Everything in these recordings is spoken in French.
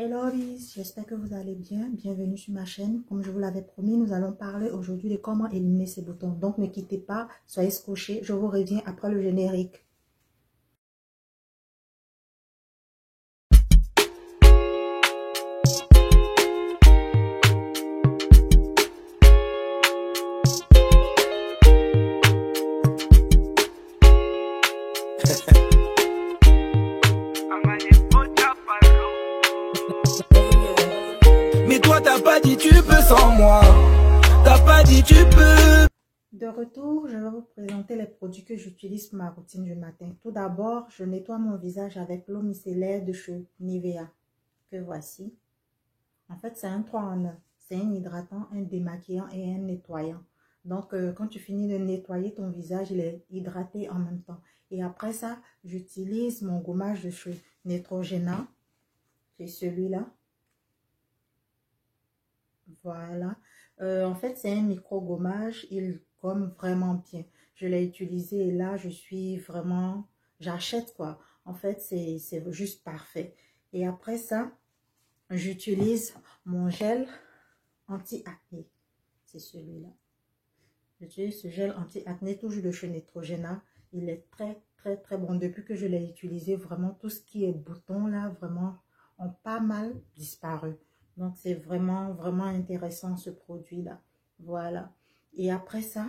Hello, Lise, j'espère que vous allez bien. Bienvenue sur ma chaîne. Comme je vous l'avais promis, nous allons parler aujourd'hui de comment éliminer ces boutons. Donc ne quittez pas, soyez scotchés. Je vous reviens après le générique. Mais toi t'as pas dit tu peux sans moi. T'as pas dit tu peux. De retour, je vais vous présenter les produits que j'utilise pour ma routine du matin. Tout d'abord, je nettoie mon visage avec l'eau micellaire de chez Nivea, que voici. En fait, c'est un 3 en 1. C'est un hydratant, un démaquillant et un nettoyant. Donc, quand tu finis de nettoyer ton visage, il est hydraté en même temps. Et après ça, j'utilise mon gommage de chez Neutrogena. C'est celui-là. Voilà. En fait, c'est un micro-gommage. Il gomme vraiment bien. Je l'ai utilisé et là, je suis vraiment... J'achète quoi. En fait, c'est juste parfait. Et après ça, j'utilise mon gel anti-acné. C'est celui-là. J'utilise ce gel anti-acné, toujours de chez Neutrogena. Il est très bon. Depuis que je l'ai utilisé, vraiment, tout ce qui est boutons là, vraiment, ont pas mal disparu. Donc, c'est vraiment intéressant ce produit-là. Voilà. Et après ça,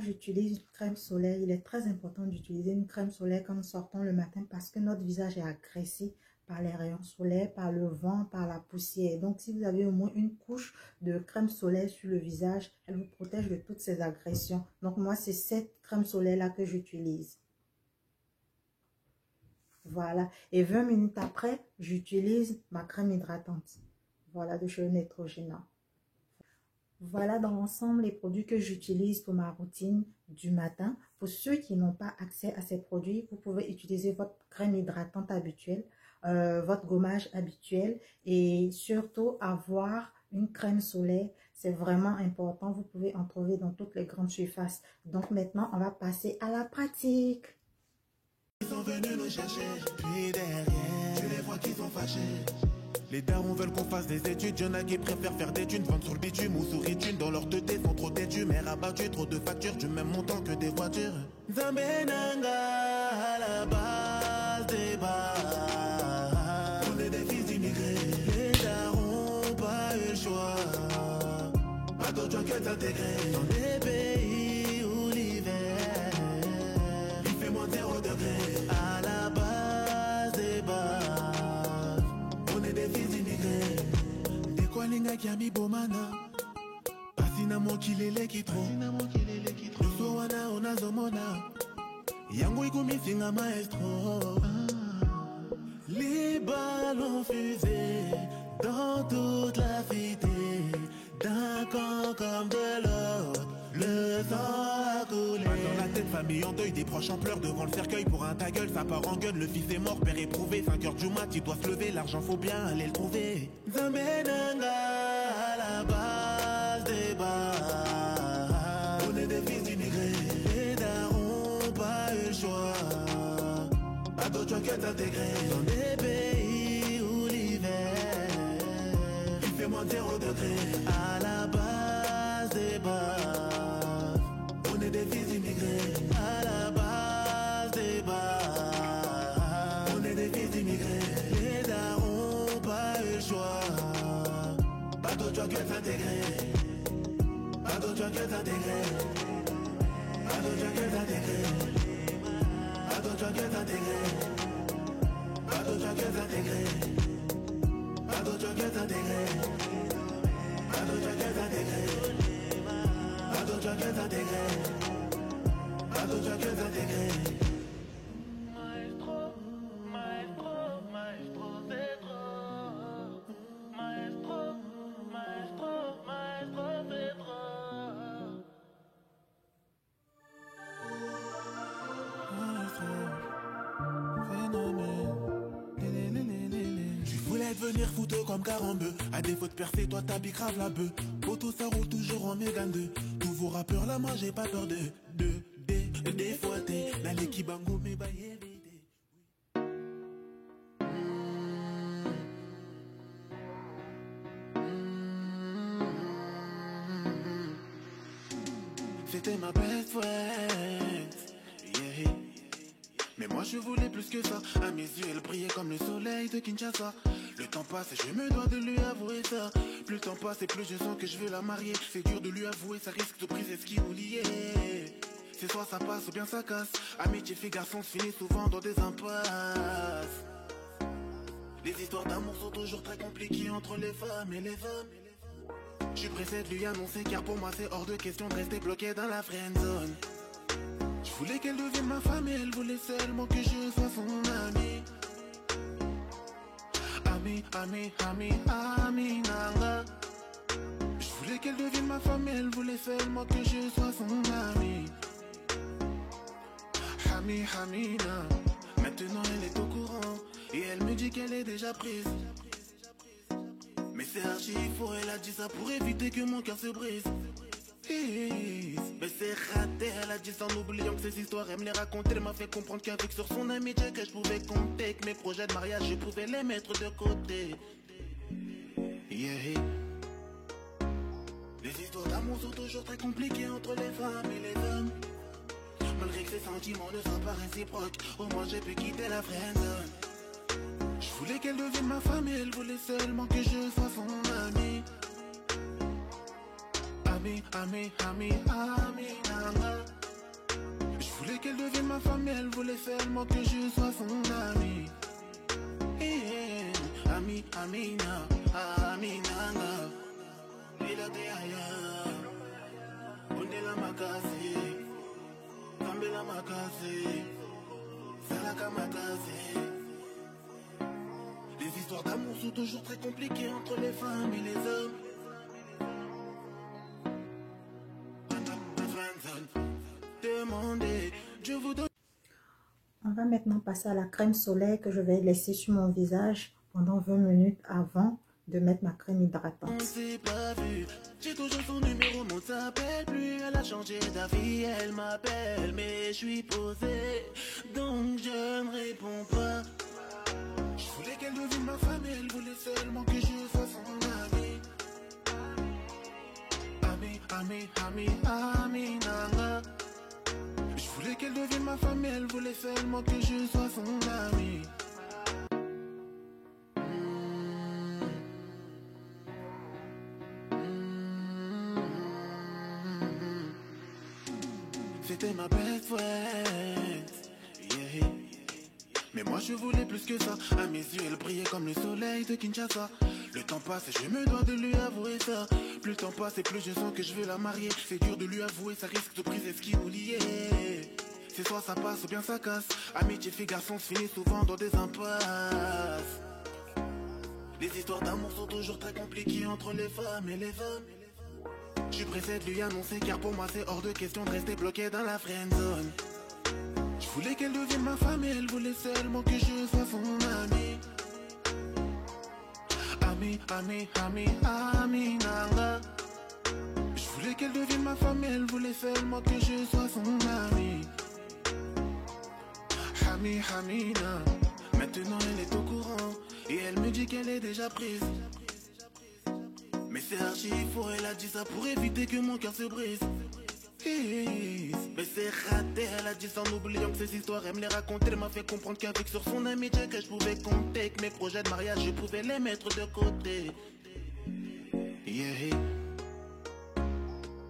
j'utilise une crème solaire. Il est très important d'utiliser une crème solaire quand nous sortons le matin parce que notre visage est agressé par les rayons solaires, par le vent, par la poussière. Donc, si vous avez au moins une couche de crème solaire sur le visage, elle vous protège de toutes ces agressions. Donc, moi, c'est cette crème solaire-là que j'utilise. Voilà. Et 20 minutes après, j'utilise ma crème hydratante. Voilà, de chez Neutrogena. Voilà dans l'ensemble les produits que j'utilise pour ma routine du matin. Pour ceux qui n'ont pas accès à ces produits, vous pouvez utiliser votre crème hydratante habituelle, votre gommage habituel et surtout avoir une crème solaire. C'est vraiment important. Vous pouvez en trouver dans toutes les grandes surfaces. Donc maintenant, on va passer à la pratique. Ils sont venus nous chercher, puis derrière, tu les vois qui sont fâchés. Les darons veulent qu'on fasse des études, y'en a qui préfèrent faire des thunes, vendre sur le bitume ou sous ritune. Dans leur teuté sont trop têtus, mais rabattus, trop de factures du même montant que des voitures. Zambenanga à la base des bars. On est des fils d'immigrés, les darons pas eu le choix. Pas d'autre choix que d'intégrer dans des pays où l'hiver il fait moins 0 degré. À la base des bars, on est des fils d'immigrés. Des quoi linga qui a mis bomana. Pasina mokilele kitro. Nuso wana onazomona. Yango ikumi singa maestro. Les ballons fusés dans toute la cité. D'un camp comme de l'autre, le sang a coulé. Mal dans la tête, famille en deuil, des proches en pleurs devant le cercueil. Pour un ta gueule, ça part en gueule. Le fils est mort, père éprouvé. 5 heures du mat, il doit se lever. L'argent faut bien aller le trouver. Zambenanga à la base des bars. On est des fils d'immigrés. Les darons pas eu le choix. Pas d'autre choix que d'intégrer dans des pays où l'hiver il fait moins 0 degré. À la base des bars, on est des fils d'immigrés. À la base des bars, on est des fils d'immigrés. Les darons pas eu le choix. Pas d'autre choix que d'intégrer. Pas d'autre choix que d'intégrer. Pas d'autre choix que d'intégrer. Pas d'autre choix que d'intégrer. Pas d'autre choix que d'intégrer. Pas d'autre choix que d'intégrer. Pas d'autre choix que d'intégrer. Pas d'autre choix que d'intégrer. Pas d'autre choix que d'intégrer. Maestro, maestro, maestro, c'est trop. Maestro, maestro, maestro, c'est trop. Maestro, phénomène. Tu voulais devenir photo comme Carambeu. À défaut de percer, toi t'habilles grave la bœuf. Auto ça roule toujours en Mégane 2. Tous vos rappeurs là, moi j'ai pas peur des fois t'es dans l'équipe bango mais bah éviter. C'était ma best friend. Yeah. Mais moi je voulais plus que ça. À mes yeux elle brillait comme le soleil de Kinshasa. Le temps passe et je me dois de lui avouer ça. Plus le temps passe et plus je sens que je veux la marier. C'est dur de lui avouer, ça risque de briser ce qui nous liait. C'est soit ça passe ou bien ça casse. Amitié fille garçon se finit souvent dans des impasses. Les histoires d'amour sont toujours très compliquées entre les femmes et les hommes. Je suis pressé de lui annoncer car pour moi c'est hors de question de rester bloqué dans la friendzone. Je voulais qu'elle devienne ma femme et elle voulait seulement que je sois son ami. Ami, nanga. Je voulais qu'elle devienne ma femme et elle voulait seulement que je sois son ami. Na. Maintenant elle est au courant et elle me dit qu'elle est déjà prise. Mais c'est archi faux, elle a dit ça pour éviter que mon cœur se brise. Mais c'est raté, elle a dit ça en oubliant que ces histoires elle me les raconter. Elle m'a fait comprendre qu'avec sur son amitié que je pouvais compter, que mes projets de mariage je pouvais les mettre de côté. Yeah. Les histoires d'amour sont toujours très compliquées entre les femmes et les hommes. Malgré que ces sentiments ne soient pas réciproques, au moins j'ai pu quitter la friendzone. Je voulais qu'elle devienne ma femme et elle voulait seulement que je sois son ami. Ami, nana. Je voulais qu'elle devienne ma femme et elle voulait seulement que je sois son ami. Ami, nana. Il a des ailleurs. On est la makasi. Kambe la makasi. Salaka makasi. Les histoires d'amour sont toujours très compliquées entre les femmes et les hommes. On va maintenant passer à la crème soleil que je vais laisser sur mon visage pendant 20 minutes avant de mettre ma crème hydratante. On s'est pas vu, j'ai toujours son numéro, mon s'appelle plus. Elle a changé d'avis, elle m'appelle, mais je suis posé, donc je ne réponds pas. Je voulais qu'elle devienne ma femme et elle voulait seulement que je sois son ami. Ami, nana. Je voulais qu'elle devienne ma femme et elle voulait seulement que je sois son ami. C'était ma best friend. Yeah. Mais moi je voulais plus que ça. À mes yeux elle brillait comme le soleil de Kinshasa. Le temps passe et je me dois de lui avouer ça. Plus le temps passe et plus je sens que je veux la marier. C'est dur de lui avouer, ça risque de briser ce qui nous liait. C'est soit ça passe ou bien ça casse. Amitié fille garçon se finit souvent dans des impasses. Les histoires d'amour sont toujours très compliquées entre les femmes et les hommes. Je suis pressé de lui annoncer car pour moi c'est hors de question de rester bloqué dans la friendzone. Je voulais qu'elle devienne ma femme et elle voulait seulement que je sois son ami. Ami, nana. Je voulais qu'elle devienne ma femme et elle voulait seulement que je sois son ami. Maintenant elle est au courant et elle me dit qu'elle est déjà prise. Mais c'est archi faux, elle a dit ça pour éviter que mon cœur se brise. Mais c'est raté, elle a dit ça en oubliant que ces histoires elle me les raconter. Elle m'a fait comprendre qu'avec sur son amitié que je pouvais compter, que mes projets de mariage je pouvais les mettre de côté. Yeah.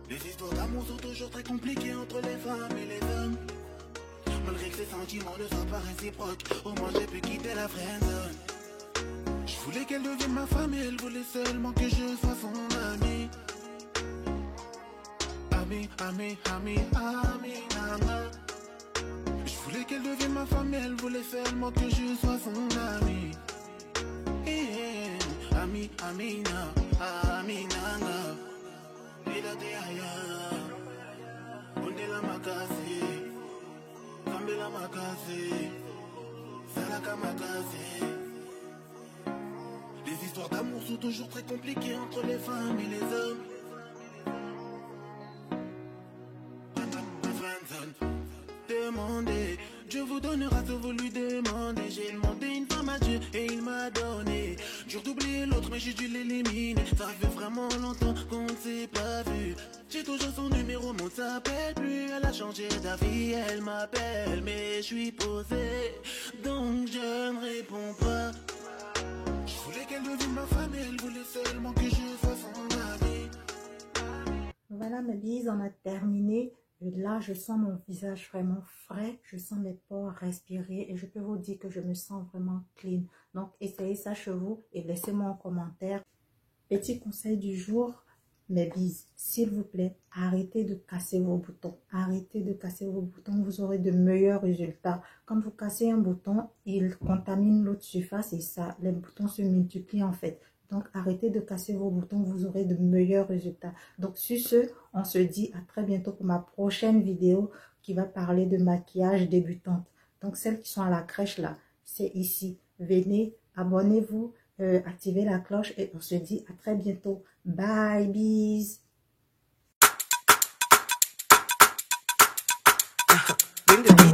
Les histoires d'amour sont toujours très compliquées entre les femmes et les hommes. Malgré que ces sentiments ne soient pas réciproques, au moins j'ai pu quitter la friendzone. Je voulais qu'elle devienne ma femme et elle voulait seulement que je sois son ami. Ami, nana. Je voulais qu'elle devienne ma femme et elle voulait seulement que je sois son ami. Ami, nana. Il a des ailleurs. On est la makasi. Kambe la makasi. Salaka makasi. Les histoires d'amour sont toujours très compliquées entre les femmes et les hommes. Demandez, Dieu vous donnera ce que vous lui demandez. J'ai demandé une femme à Dieu et il m'a donné. Dur d'oublier l'autre. l'autre, mais j'ai dû l'éliminer. Ça fait vraiment longtemps qu'on ne s'est pas vu. J'ai toujours son numéro, mais on s'appelle plus. Elle a changé d'avis, elle m'appelle, mais je suis posé, donc je ne réponds pas. Je voulais qu'elle devienne ma femme, et elle voulait seulement que je sois son ami. Voilà mes bises, on a terminé. Et là, je sens mon visage vraiment frais, je sens mes pores respirer et je peux vous dire que je me sens vraiment clean. Donc, essayez ça chez vous et laissez-moi en commentaire. Petit conseil du jour, mes bises, s'il vous plaît, arrêtez de casser vos boutons. Arrêtez de casser vos boutons, vous aurez de meilleurs résultats. Quand vous cassez un bouton, il contamine l'autre surface et ça, les boutons se multiplient en fait. Donc, arrêtez de casser vos boutons, vous aurez de meilleurs résultats. Donc, sur ce, on se dit à très bientôt pour ma prochaine vidéo qui va parler de maquillage débutante. Donc, celles qui sont à la crèche là, c'est ici. Venez, abonnez-vous, activez la cloche et on se dit à très bientôt. Bye, bis. Bring the